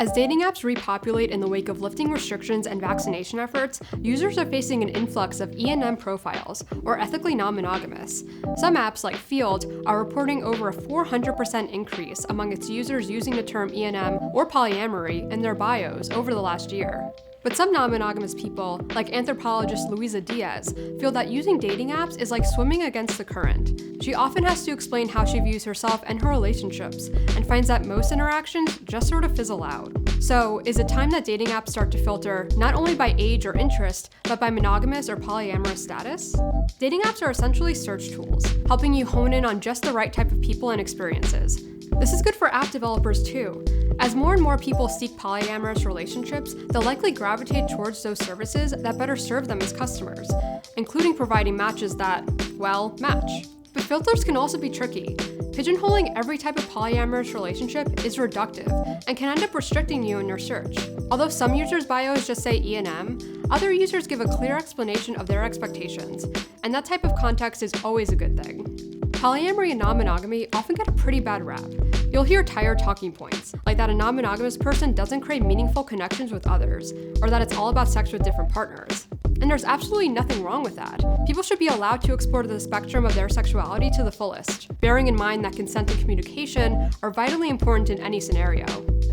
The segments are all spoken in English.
As dating apps repopulate in the wake of lifting restrictions and vaccination efforts, users are facing an influx of E&M profiles, or ethically non-monogamous. Some apps, like Field, are reporting over a 400% increase among its users using the term E&M or polyamory in their bios over the last year. But some non-monogamous people, like anthropologist Luisa Diaz, feel that using dating apps is like swimming against the current. She often has to explain how she views herself and her relationships, and finds that most interactions just sort of fizzle out. So, is it time that dating apps start to filter not only by age or interest, but by monogamous or polyamorous status? Dating apps are essentially search tools, helping you hone in on just the right type of people and experiences. This is good for app developers too. As more and more people seek polyamorous relationships, they'll likely gravitate towards those services that better serve them as customers, including providing matches that, well, match. But filters can also be tricky. Pigeonholing every type of polyamorous relationship is reductive and can end up restricting you in your search. Although some users' bios just say E&M, other users give a clear explanation of their expectations, and that type of context is always a good thing. Polyamory and non-monogamy often get a pretty bad rap. You'll hear tired talking points, like that a non-monogamous person doesn't create meaningful connections with others, or that it's all about sex with different partners. And there's absolutely nothing wrong with that. People should be allowed to explore the spectrum of their sexuality to the fullest, bearing in mind that consent and communication are vitally important in any scenario.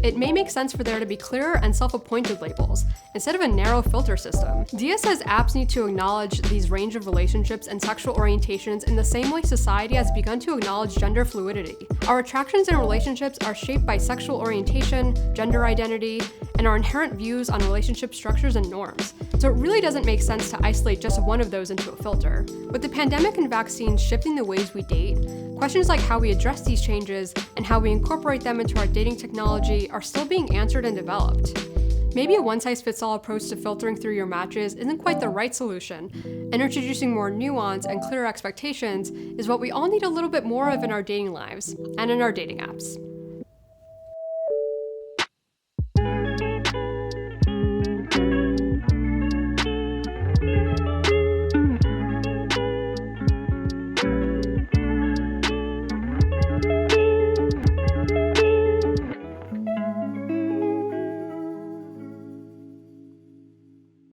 It may make sense for there to be clearer and self-appointed labels, instead of a narrow filter system. Diaz says apps need to acknowledge these range of relationships and sexual orientations in the same way society has begun to acknowledge gender fluidity. Our attractions and relationships are shaped by sexual orientation, gender identity, and our inherent views on relationship structures and norms. So it really doesn't make sense to isolate just one of those into a filter. With the pandemic and vaccines shifting the ways we date, questions like how we address these changes and how we incorporate them into our dating technology are still being answered and developed. Maybe a one-size-fits-all approach to filtering through your matches isn't quite the right solution, and introducing more nuance and clearer expectations is what we all need a little bit more of in our dating lives and in our dating apps.